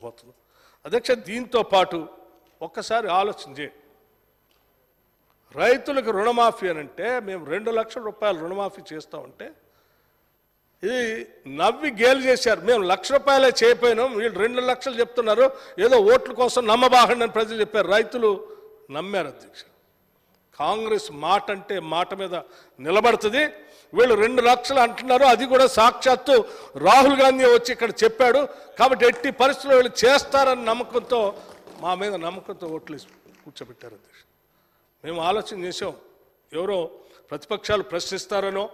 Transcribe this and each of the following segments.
పోతుంది అధ్యక్ష. దీంతో పాటు ఒక్కసారి ఆలోచన చేయండి, రైతులకు రుణమాఫీ అని అంటే మేము 2 లక్షల రూపాయలు రుణమాఫీ చేస్తామంటే ఇది నవ్వి గేలు చేశారు. మేము 1 లక్ష రూపాయలే చేయపోయినాం, వీళ్ళు 2 లక్షలు చెప్తున్నారు, ఏదో ఓట్ల కోసం నమ్మబాగండి అని ప్రజలు చెప్పారు. రైతులు నమ్మారు అధ్యక్ష. కాంగ్రెస్ మాట అంటే మాట మీద నిలబడుతుంది. వీళ్ళు 2 లక్షలు అంటున్నారు, అది కూడా సాక్షాత్తు రాహుల్ గాంధీ వచ్చి ఇక్కడ చెప్పాడు. కాబట్టి ఎట్టి పరిస్థితుల్లో వీళ్ళు చేస్తారని నమ్మకంతో, మా మీద నమ్మకంతో ఓట్లు కూర్చోబెట్టారు అధ్యక్ష. మేము ఆలోచన చేసాం, ఎవరో ప్రతిపక్షాలు ప్రశ్నిస్తారనో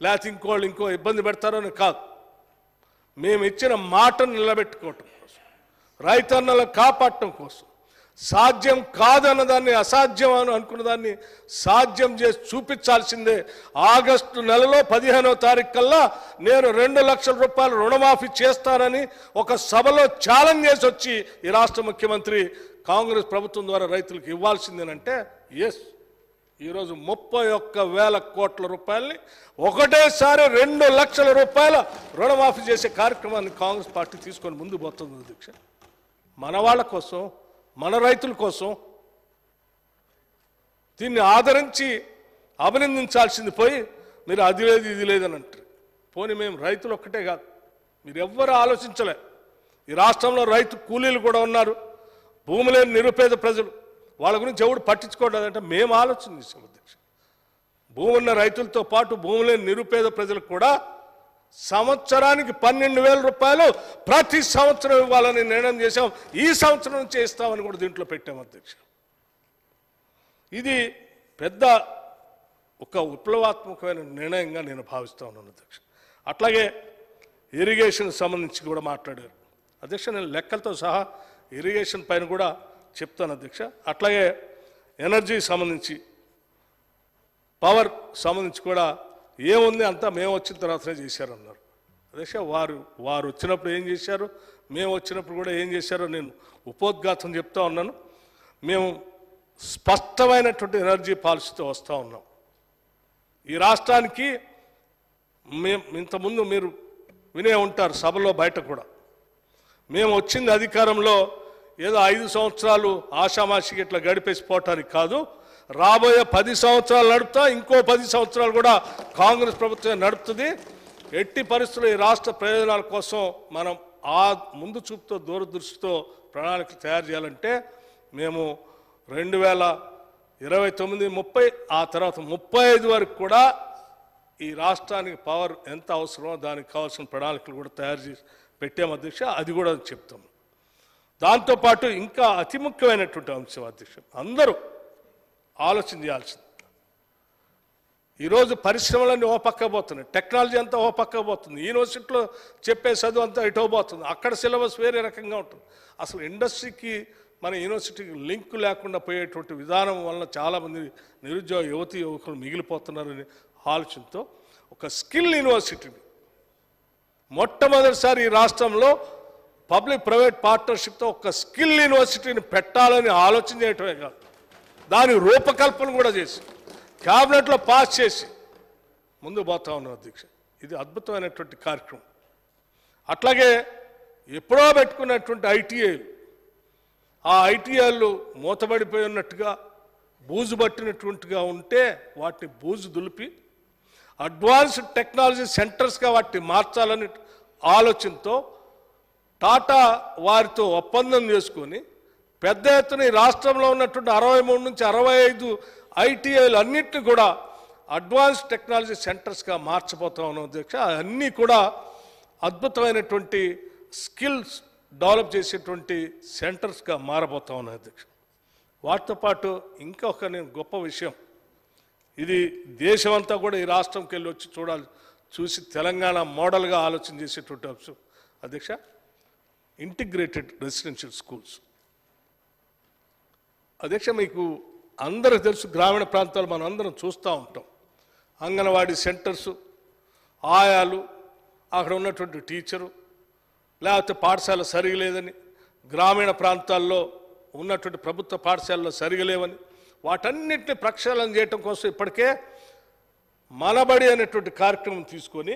లేకపోతే ఇంకో ఇబ్బంది పెడతారని కాదు, మేము ఇచ్చిన మాటను నిలబెట్టుకోవటం కోసం, రైతన్నలను కాపాడటం కోసం, సాధ్యం కాదన్న దాన్ని అసాధ్యం అని అనుకున్న దాన్ని సాధ్యం చేసి చూపించాల్సిందే. ఆగస్టు నెలలో 15వ తారీఖు కల్లా నేను 2 లక్షల రూపాయలు రుణమాఫీ చేస్తానని ఒక సభలో ఛాలెంజ్ చేసి వచ్చి ఈ రాష్ట్ర ముఖ్యమంత్రి కాంగ్రెస్ ప్రభుత్వం ద్వారా రైతులకు ఇవ్వాల్సిందేనంటే ఎస్, ఈరోజు 31,000 కోట్ల రూపాయలని ఒకటేసారి 2 లక్షల రూపాయల రుణమాఫీ చేసే కార్యక్రమాన్ని కాంగ్రెస్ పార్టీ తీసుకొని ముందు పోతుంది అధ్యక్ష. మన వాళ్ళ కోసం, మన రైతుల కోసం దీన్ని ఆదరించి అభినందించాల్సింది పోయి మీరు అది లేదు ఇది లేదని అంటారు. పోనీ మేము రైతులు ఒక్కటే కాదు, మీరు ఎవ్వరూ ఆలోచించలే. ఈ రాష్ట్రంలో రైతు కూలీలు కూడా ఉన్నారు, భూమి లేని నిరుపేద ప్రజలు, వాళ్ళ గురించి ఎవడు పట్టించుకోవట్లేదంటే మేము ఆలోచన చేసాం అధ్యక్ష. భూమి ఉన్న రైతులతో పాటు భూమి లేని నిరుపేద ప్రజలకు కూడా సంవత్సరానికి 12,000 రూపాయలు ప్రతి సంవత్సరం ఇవ్వాలని నిర్ణయం చేశాం. ఈ సంవత్సరం నుంచే ఇస్తామని కూడా దీంట్లో పెట్టాం అధ్యక్ష. ఇది పెద్ద ఒక విప్లవాత్మకమైన నిర్ణయంగా నేను భావిస్తా ఉన్నాను అధ్యక్ష. అట్లాగే ఇరిగేషన్ సంబంధించి కూడా మాట్లాడారు అధ్యక్ష. నేను లెక్కలతో సహా ఇరిగేషన్ పైన కూడా చెప్తాను అధ్యక్ష. అట్లాగే ఎనర్జీ సంబంధించి, పవర్ సంబంధించి కూడా ఏముంది అంతా మేము వచ్చిన తర్వాతనే చేశారన్నారు అధ్యక్ష. వారు వచ్చినప్పుడు ఏం చేశారు, మేము వచ్చినప్పుడు కూడా ఏం చేశారో నేను ఉపోద్ఘాతం చెప్తా ఉన్నాను. మేము స్పష్టమైనటువంటి ఎనర్జీ పాలసీతో వస్తూ ఉన్నాం. ఈ రాష్ట్రానికి మేము ఇంతకుముందు మీరు వినే ఉంటారు సభలో బయట కూడా, మేము వచ్చింది అధికారంలో ఏదో 5 సంవత్సరాలు ఆషామాషికి ఇట్లా గడిపేసి పోవటానికి కాదు, రాబోయే 10 సంవత్సరాలు నడుపుతా, ఇంకో 10 సంవత్సరాలు కూడా కాంగ్రెస్ ప్రభుత్వం నడుపుతుంది. ఎట్టి పరిస్థితుల్లో ఈ రాష్ట్ర ప్రయోజనాల కోసం మనం ఆ ముందు చూపుతో దూరదృష్టితో ప్రణాళికలు తయారు చేయాలంటే మేము 2029, 30 ఆ తర్వాత 35 వరకు కూడా ఈ రాష్ట్రానికి పవర్ ఎంత అవసరమో దానికి కావాల్సిన ప్రణాళికలు కూడా తయారు చేసి పెట్టాము అధ్యక్ష. అది కూడా చెప్తాము. దాంతోపాటు ఇంకా అతి ముఖ్యమైనటువంటి అంశం అధ్యక్ష, అందరూ ఆలోచన చేయాల్సింది. ఈరోజు పరిశ్రమలన్నీ ఓ పక్క పోతున్నాయి, టెక్నాలజీ అంతా ఓ పక్క పోతుంది, యూనివర్సిటీలో చెప్పే చదువు అంతా ఇటో పోతుంది, అక్కడ సిలబస్ వేరే రకంగా ఉంటుంది. అసలు ఇండస్ట్రీకి మన యూనివర్సిటీకి లింక్ లేకుండా పోయేటువంటి విధానం వలన చాలామంది నిరుద్యోగ యువతీ యువకులు మిగిలిపోతున్నారనే ఆలోచనతో ఒక స్కిల్ యూనివర్సిటీని మొట్టమొదటిసారి ఈ రాష్ట్రంలో పబ్లిక్ ప్రైవేట్ పార్ట్నర్షిప్తో ఒక స్కిల్ యూనివర్సిటీని పెట్టాలని ఆలోచన చేయటమే కాదు, దాని రూపకల్పన కూడా చేసి క్యాబినెట్లో పాస్ చేసి ముందు పోతా ఉన్నాం అధ్యక్ష. ఇది అద్భుతమైనటువంటి కార్యక్రమం. అట్లాగే ఎప్పుడో పెట్టుకున్నటువంటి ఐటీఐలు, ఆ ఐటీఐలు మూతబడిపోయి ఉన్నట్టుగా బూజు పట్టినటువంటిగా ఉంటే వాటిని బూజు దులిపి అడ్వాన్స్డ్ టెక్నాలజీ సెంటర్స్గా వాటిని మార్చాలని ఆలోచనతో టాటా వారితో ఒప్పందం చేసుకొని పెద్ద ఎత్తున ఈ రాష్ట్రంలో ఉన్నటువంటి 63 నుంచి 65 ఐటీఐలు అన్నింటినీ కూడా అడ్వాన్స్ టెక్నాలజీ సెంటర్స్గా మార్చిపోతా ఉన్నాం అధ్యక్ష. అన్నీ కూడా అద్భుతమైనటువంటి స్కిల్స్ డెవలప్ చేసేటువంటి సెంటర్స్గా మారబోతా ఉన్నాయి అధ్యక్ష. వాటితో పాటు ఇంకొక నేను గొప్ప విషయం, ఇది దేశమంతా కూడా ఈ రాష్ట్రంకి వెళ్ళి వచ్చి చూసి తెలంగాణ మోడల్గా ఆలోచన చేసేటువంటి అంశం అధ్యక్ష, ఇంటిగ్రేటెడ్ రెసిడెన్షియల్ స్కూల్స్ అధ్యక్ష. మీకు అందరికి తెలుసు, గ్రామీణ ప్రాంతాలు మనం అందరం చూస్తూ ఉంటాం. అంగన్వాడీ సెంటర్సు, ఆయాలు, అక్కడ ఉన్నటువంటి టీచరు, లేకపోతే పాఠశాల సరిగలేదని, గ్రామీణ ప్రాంతాల్లో ఉన్నటువంటి ప్రభుత్వ పాఠశాలలో సరిగలేవని, వాటన్నిటిని ప్రక్షాళన చేయటం కోసం ఇప్పటికే మనబడి అనేటువంటి కార్యక్రమం తీసుకొని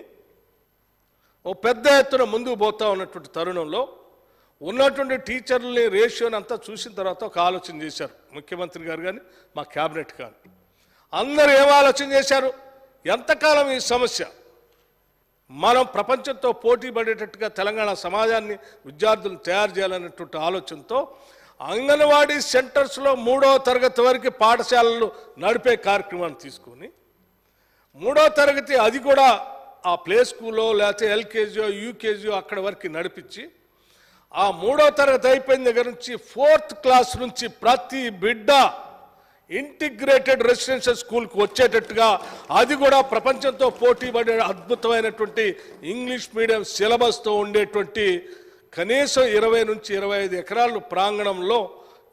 ఓ పెద్ద ఎత్తున ముందుకు పోతా ఉన్నటువంటి తరుణంలో ఉన్నటువంటి టీచర్లని రేషియోని అంతా చూసిన తర్వాత ఒక ఆలోచన చేశారు ముఖ్యమంత్రి గారు కానీ మా క్యాబినెట్ కానీ. అందరూ ఏం ఆలోచన చేశారు, ఎంతకాలం ఈ సమస్య మనం ప్రపంచంతో పోటీ పడేటట్టుగా తెలంగాణ సమాజాన్ని విద్యార్థులను తయారు చేయాలనేటువంటి ఆలోచనతో అంగన్వాడీ సెంటర్స్లో 3వ తరగతి వరకు పాఠశాలలు నడిపే కార్యక్రమాన్ని తీసుకొని 3వ తరగతి అది కూడా ఆ ప్లే స్కూల్లో లేకపోతే ఎల్కేజీయో యూకేజీయో అక్కడ వరకు నడిపించి ఆ 3వ తరగతి అయిపోయిన దగ్గర నుంచి 4th క్లాస్ నుంచి ప్రతి బిడ్డ ఇంటిగ్రేటెడ్ రెసిడెన్షియల్ స్కూల్కి వచ్చేటట్టుగా అది కూడా ప్రపంచంతో పోటీ పడే అద్భుతమైనటువంటి ఇంగ్లీష్ మీడియం సిలబస్తో ఉండేటువంటి కనీసం 20 నుంచి 25 ఎకరాలు ప్రాంగణంలో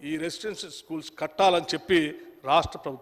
ఈ రెసిడెన్షియల్ స్కూల్స్ కట్టాలని చెప్పి రాష్ట్ర ప్రభుత్వం